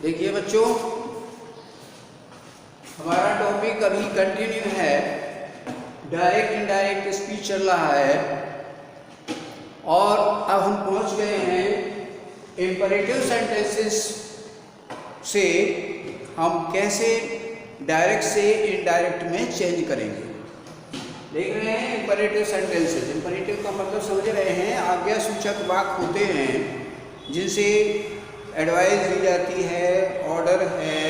देखिए बच्चों, हमारा टॉपिक अभी कंटिन्यू है। डायरेक्ट इनडायरेक्ट स्पीच चल रहा है और अब हम पहुंच गए हैं इंपरेटिव सेंटेंसेस से हम कैसे डायरेक्ट से इनडायरेक्ट में चेंज करेंगे। देख रहे हैं इंपरेटिव सेंटेंसेस। इंपरेटिव का मतलब समझ रहे हैं, आज्ञा सूचक वाक्य होते हैं जिनसे एडवाइस दी जाती है, ऑर्डर है,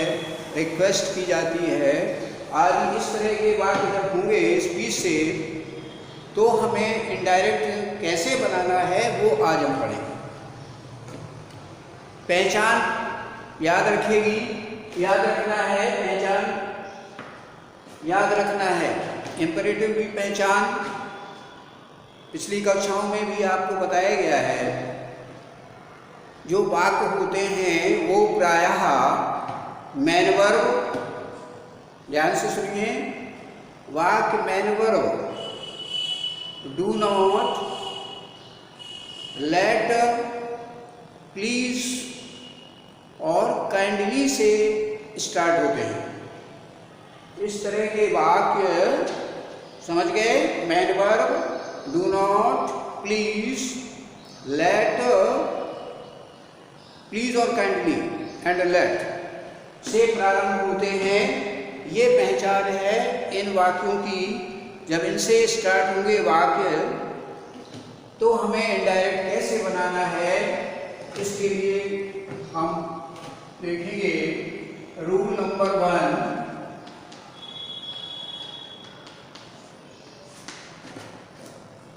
रिक्वेस्ट की जाती है आदि। इस तरह के वाक्य जब होंगे स्पीच से तो हमें इनडायरेक्ट कैसे बनाना है वो आज हम पढ़ेंगे। पहचान याद रखेगी, याद रखना है, पहचान याद रखना है। इंपरेटिव की पहचान पिछली कक्षाओं में भी आपको बताया गया है। जो वाक्य होते हैं वो प्रायः मैन वर्ब, ध्यान से सुनिए, वाक्य main verb do not, let, please और काइंडली से स्टार्ट होते हैं। इस तरह के वाक्य समझ गए। Main verb, do not, please, let, please और काइंडली एंड लेट से प्रारंभ होते हैं। ये पहचान है इन वाक्यों की। जब इनसे स्टार्ट होंगे वाक्य तो हमें इनडायरेक्ट कैसे बनाना है, इसके लिए हम देखेंगे रूल नंबर 1।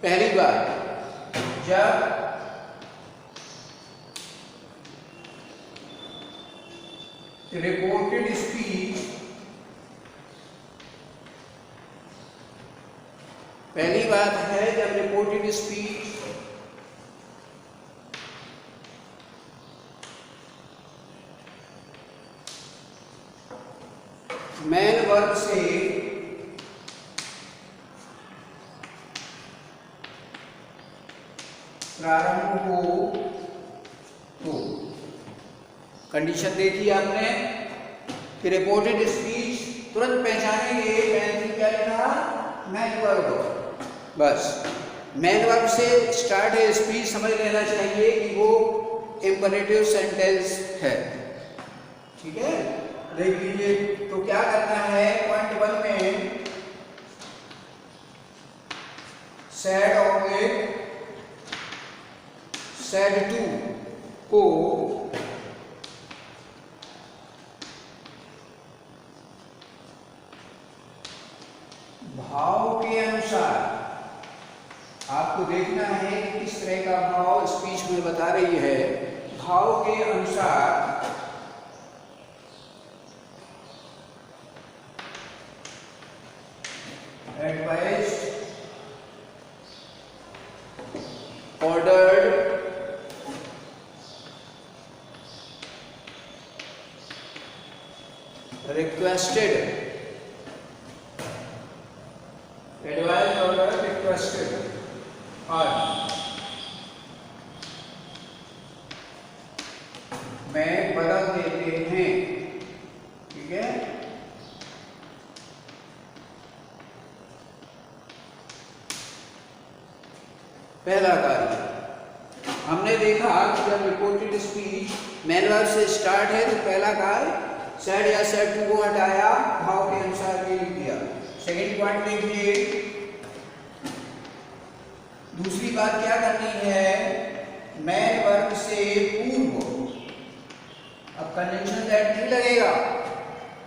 पहली बात, जब रिपोर्टेड स्पीच, पहली बात है जब रिपोर्टेड स्पीच मैन वर्ब से प्रारंभ हो तो कंडीशन देखी आपने कि रिपोर्टेड स्पीच तुरंत पहचानेंगे। मैन क्या लिखा, मैन वर्ब। बस मैन वर्ब से स्टार्ट है स्पीच, समझ लेना चाहिए कि वो इंपरेटिव सेंटेंस है। ठीक है, देख लीजिए। तो क्या करना है, पॉइंट 1 में सैड ऑब्जेक्ट सैड टू को भाव के अनुसार आपको देखना है कि किस तरह का भाव स्पीच में बता रही है। भाव के अनुसार advise, ordered, requested, advise, order, requested और में बदल देते हैं। ठीक है, पहला कार्य हमने देखा कि जब रिपोर्टेड स्पीच मैन वर्ब से स्टार्ट है तो पहला कार्य सैड या सैड टू को हटाया, भाव के अनुसार के लिख दिया। सेकेंड पॉइंट देखिए, दूसरी बात क्या करनी है, मैन वर्ब से पूर्व। अब कंजंक्शन दैट नहीं लगेगा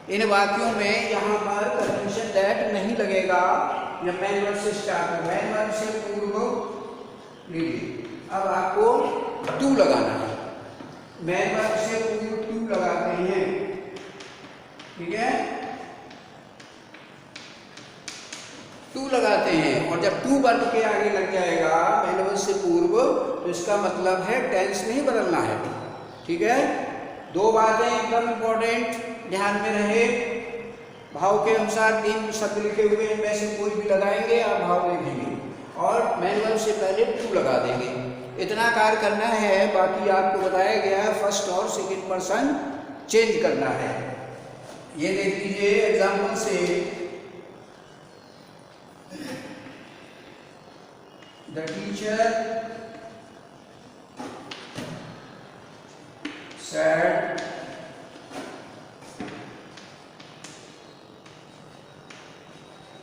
इन वाक्यों में, यहां पर कंजंक्शन दैट नहीं लगेगा जब मैन वर्ब से स्टार्ट हो। मैन वर्ब से पूर्व लीजिए। अब आपको टू लगाना है, मैन वर्ब से पूर्व टू लगाते हैं। ठीक है, टू लगाते हैं और जब टू वर्ब के आगे लग जाएगा मैन वर्ब से पूर्व तो इसका मतलब है टेंस नहीं बदलना है। ठीक है, दो बातें एकदम इंपॉर्टेंट ध्यान में रहे। भाव के अनुसार 3 शब्द लिखे हुए हैं, इनमें से कोई भी लगाएंगे, आप भाव देखेंगे और मैन वर्ब से पहले टू लगा देंगे। इतना कार्य करना है, बाकी आपको बताया गया है फर्स्ट और सेकंड पर्सन चेंज करना है। ये देख लीजिए एग्जाम्पल से, the teacher said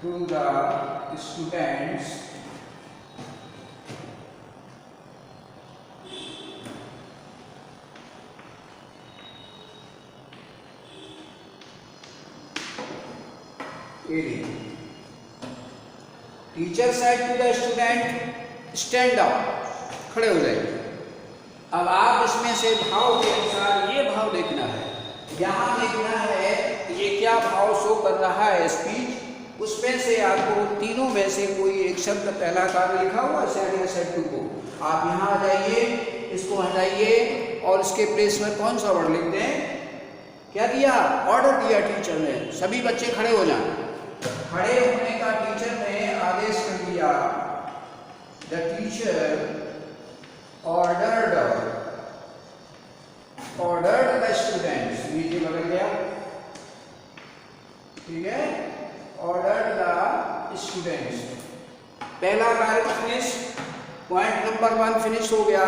to the students teacher said to the student stand up, खड़े हो जाइए। अब आप इसमें से भाव के अनुसार ये भाव देखना है, यहाँ देखना है ये क्या भाव शो कर रहा है स्पीच, उसमें से आपको तीनों में से कोई एक शब्द पहला कार्य लिखा हुआ सेड या सेड टू को, आप यहाँ आ जाइए, इसको हटाइए और इसके प्लेस में कौन सा वर्ड लिख दें। क्या दिया? ऑर्डर दिया टीचर ने, सभी बच्चे खड़े हो जाएं। खड़े होने का टीचर ने आदेश कर दिया। The teacher ordered the students, नीचे बदल गया, ठीक है, ऑर्डर्ड द स्टूडेंट्स। पहला कार्य फिनिश, पॉइंट नंबर 1 फिनिश हो गया।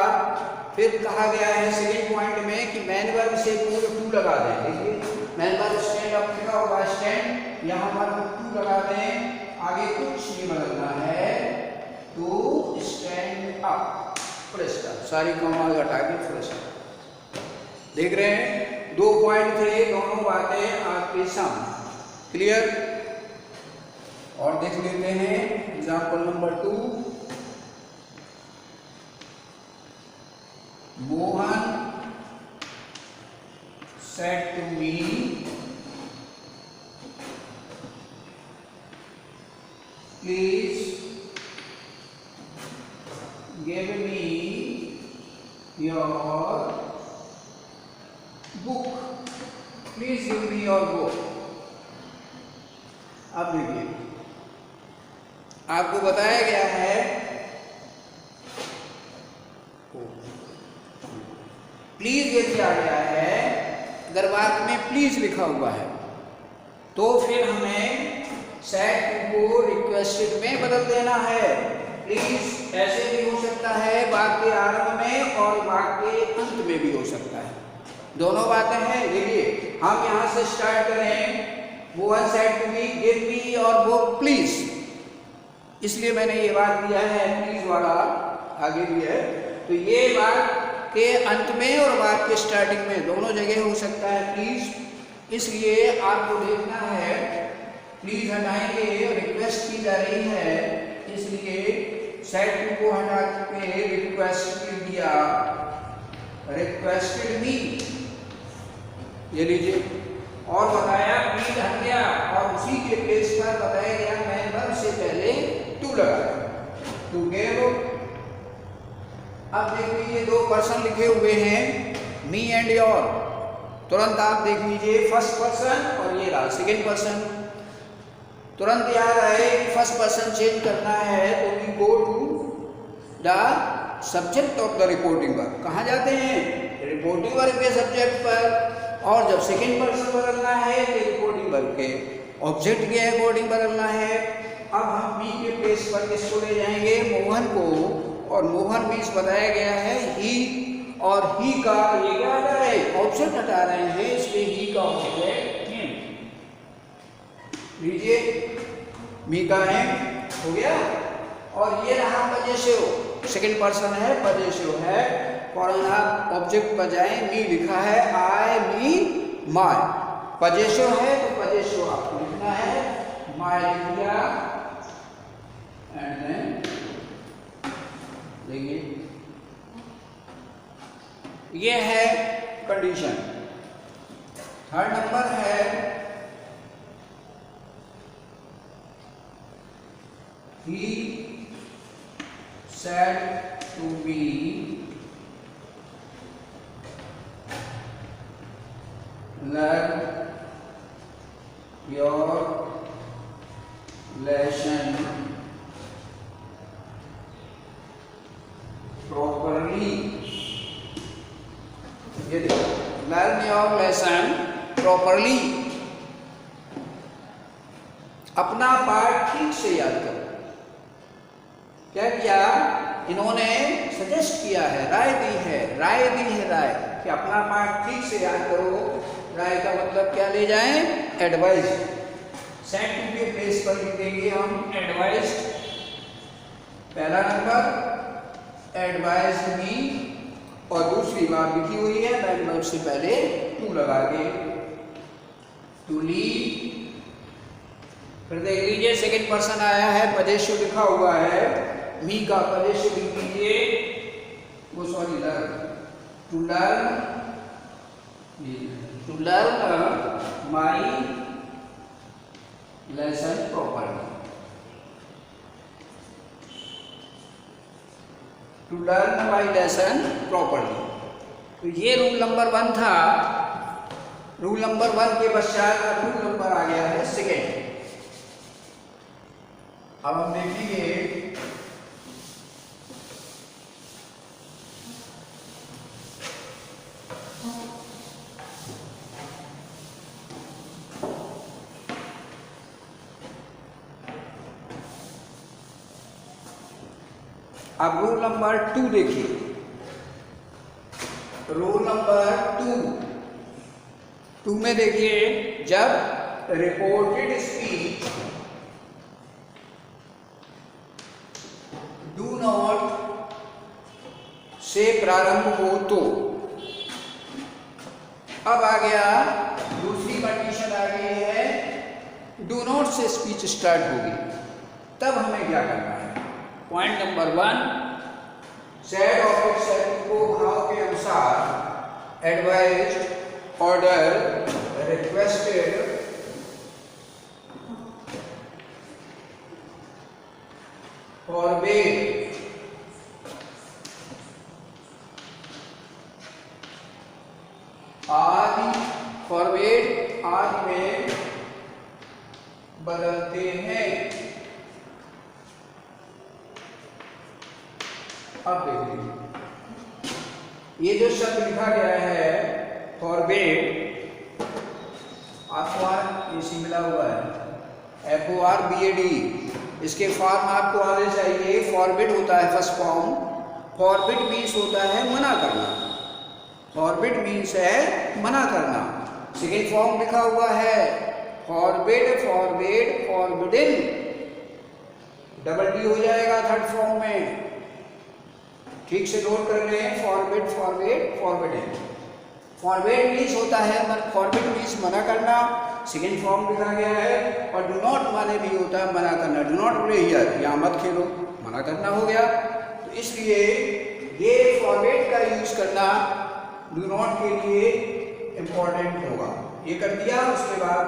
फिर कहा गया है सेकेंड पॉइंट में कि मैन वर्ब से पूर्व टू लगा दें। देखिए मैन वर्ब स्टैंड अप लिखा होगा, स्टैंड, यहाँ पर टू लगा दें, आगे कुछ नहीं बदलना है, to stand up, full stop, सारी कॉमा हटा के फुल स्टॉप। देख रहे हैं 2 पॉइंट थे, दोनों बातें आपके सामने क्लियर। और देख लेते हैं example number 2। Mohan said to me, please give me your book, please give me your book। अब देखिए आपको बताया गया है, प्लीज ये दिया गया है, अगर वाक्य में प्लीज लिखा हुआ है तो फिर हमें सेड को रिक्वेस्टेड में बदल देना है। प्लीज ऐसे भी हो सकता है वाक्य आरंभ में और वाक्य अंत में भी हो सकता है, दोनों बातें हैं। देखिए हम यहाँ से स्टार्ट करें, Mohan said to me, give me और वो प्लीज, इसलिए मैंने ये बात दिया है प्लीज वाला आगे भी है। तो ये बात के अंत में और वाक्य स्टार्टिंग में दोनों जगह हो सकता है प्लीज, इसलिए आपको देखना है। प्लीज हटाएंगे, रिक्वेस्ट की जा रही है, इसलिए सेड को हटा के रिक्वेस्ट दिया, रिक्वेस्टेड मी, ये लीजिए। और बताया प्लीज हट गया और उसी के प्लेस पर बताया गया मैन वर्ब से पहले टू लगाया, टू गेव। अब देख लीजिए 2 पर्सन लिखे हुए हैं, मी एंड योर, तुरंत आप देख लीजिए फर्स्ट पर्सन और ये रहा सेकेंड पर्सन। तुरंत याद आए फर्स्ट पर्सन चेंज करना है तो we go to the subject of the reporting verb. कहाँ जाते हैं? रिपोर्टिंग वर्ब के सब्जेक्ट पर। और जब सेकेंड पर्सन बदलना है तो रिपोर्टिंग वर्ब के ऑब्जेक्ट के अकॉर्डिंग बदलना है। अब हम मी के प्लेस पर किसको ले जाएंगे? मोहन को, और मोहन मीन्स बताया गया है ही, और ही का ये क्या हटा रहे हैं? ऑब्जेक्ट हटा रहे हैं, इसलिए ही का ऑब्जेक्ट लीजिए, मी का है हो गया। और ये रहा पजेसिव, सेकंड पर्सन है, पजेसिव है, फौरन आप ऑब्जेक्ट पर जाए, मी लिखा है, आई मी माय, पजेसिव है तो पजेसिव आपको लिखना है, माय लिख दिया एंड देन देखिए ये है कंडीशन। थर्ड नंबर है he said to me learn your lesson properly। ये learn your lesson, lesson properly. अपना पाठ ठीक से याद करो। क्या किया इन्होंने? सजेस्ट किया है, राय दी है राय कि अपना पाठ ठीक से याद करो। राय का मतलब क्या ले जाएं? एडवाइस। सेट टू के प्लेस पर लिखेंगे हम एडवाइस। पहला नंबर एडवाइस मी, और दूसरी बात लिखी हुई है मैन वर्ब से पहले टू लगा के, टू लीव। फिर देख लीजिए सेकंड पर्सन आया है, पदेश्य लिखा हुआ है, मी का पदेश्य लिख लीजिए, वो sorry learn, to learn my lesson properly, to learn my lesson properly. तो ये रूल नंबर 1 था। रूल नंबर 1 के पश्चात रूल नंबर आ गया है सेकेंड। अब हम देखेंगे अब रूल नंबर 2 देखिए। रूल नंबर 2 में देखिए, जब रिपोर्टेड स्पीच डू नॉट से प्रारंभ हो तो, अब आ गया दूसरी कंडीशन आ गई है, डू नॉट से स्पीच स्टार्ट होगी, तब हमें क्या करना है? Point number 1, said object set को भाव के अनुसार एडवाइज्ड, ऑर्डर, रिक्वेस्टेड, फॉरबिड, आदि, फॉरबिड आदि में बदलते हैं। अब देखिए ये जो शब्द लिखा गया है फॉरबिड, आपको इसी मिला हुआ है FORBAD, इसके फॉर्म आपको आने चाहिए। फॉरबिड होता है फर्स्ट फॉर्म, फॉरबिड मीन्स होता है मना करना, फॉरबिड मीन्स है मना करना। सेकेंड फॉर्म लिखा हुआ है forbid, forbid, forbidden, double D हो जाएगा थर्ड फॉर्म में। ठीक से नोट कर लें, forbid, forbid, forbidden. Forbid means होता है, फॉरबिड मीन्स मना करना, सेकेंड फॉर्म लिखा गया है। और डू नॉट माने भी होता है मना करना, डू नॉट प्ले हियर, यहाँ मत खेलो, मना करना हो गया। तो इसलिए ये फॉरबिड का यूज करना डू नॉट के लिए इंपॉर्टेंट होगा। ये कर दिया। उसके बाद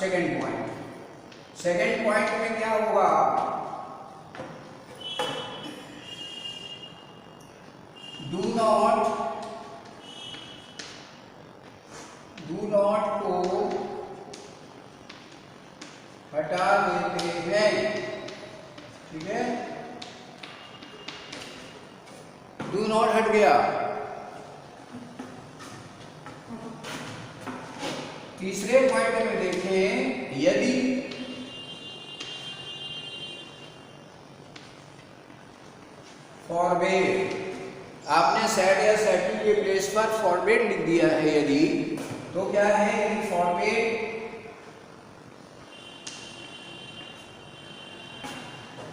सेकेंड पॉइंट, सेकेंड पॉइंट में क्या होगा? डू नॉट को हटा देते हैं। ठीक है, डू नॉट हट गया। तीसरे पॉइंट में देखें, यदि फॉरबिड, आपने सेड या सेटिंग के प्लेस पर फॉरबिड लिख दिया है यदि, तो क्या है? यदि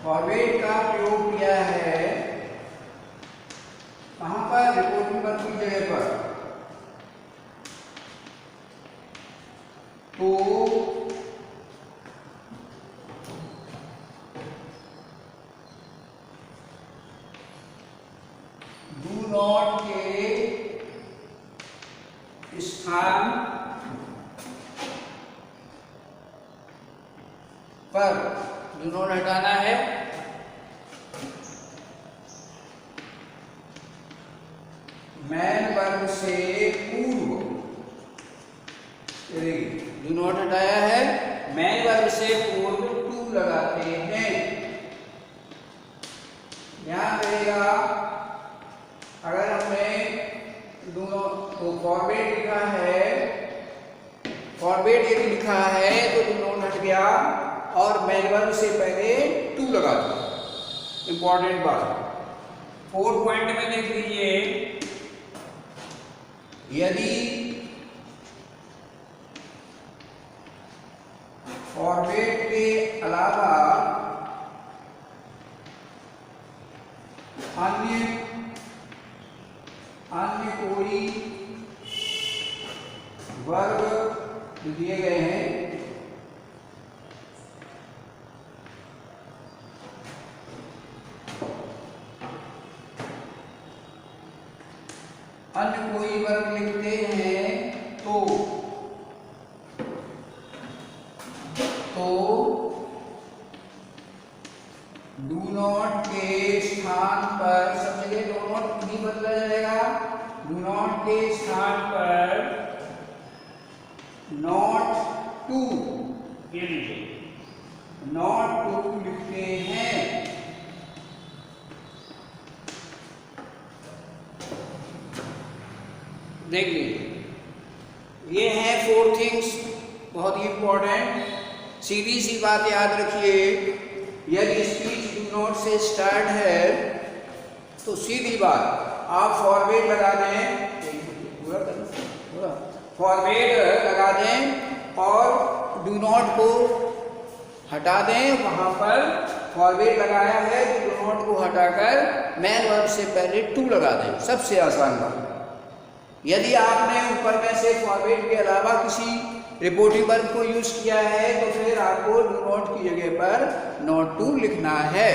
फॉरबिड का प्रयोग किया है कहां पर? रिपोर्टिंग पर की जगह पर, तो डू नॉट के स्थान पर डू नॉट हटाना है। मैन वर्ग से पूर्व, डू नॉट हटाया है, मैन वर्ग से पूर्व टू लगाते हैं। ध्यान रहेगा, अगर हमने डू नॉट को फॉरबिड लिखा है फॉरवर्ड यदि लिखा है तो डू नॉट हट गया और मेन वर्ब से पहले टू लगा दिया। इंपॉर्टेंट बात 4 पॉइंट में देख लीजिए, यदि फॉरवर्ड के अलावा अन्य कोई वर्ब दिए गए हैं अन्य कोई वर्ब लिखते हैं तो डू नॉट के स्थान पर, सब जगह डू नॉट नहीं बदला जाएगा, डू नॉट के स्थान पर नॉट टू, ये लीजिए नॉट टू लिखते हैं। देख लीजिए, ये है 4 थिंग्स, बहुत ही इंपॉर्टेंट। सीधी सी बात याद रखिए, यदि स्पीच डू नॉट से स्टार्ट है तो सीधी बात आप फॉरवर्ड लगा दें, फॉरवर्ड लगा दें और डू नॉट को हटा दें। वहां पर फॉरवर्ड लगाया है तो डू नॉट को हटाकर मेन वर्ब से पहले टू लगा दें, सबसे आसान बात। यदि आपने ऊपर में से फॉरवर्ड के अलावा किसी रिपोर्टिंग वर्ब को यूज किया है तो फिर आपको डू नॉट की जगह पर नॉट टू लिखना है।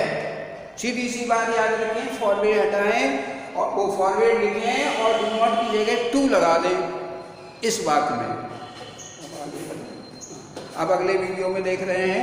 सीधी सी बात याद रखें, फॉरवर्ड हटाएं और वो फॉरवर्ड लिखें और डू नॉट की जगह टू लगा दें इस वाक्य में। अब अगले वीडियो में देख रहे हैं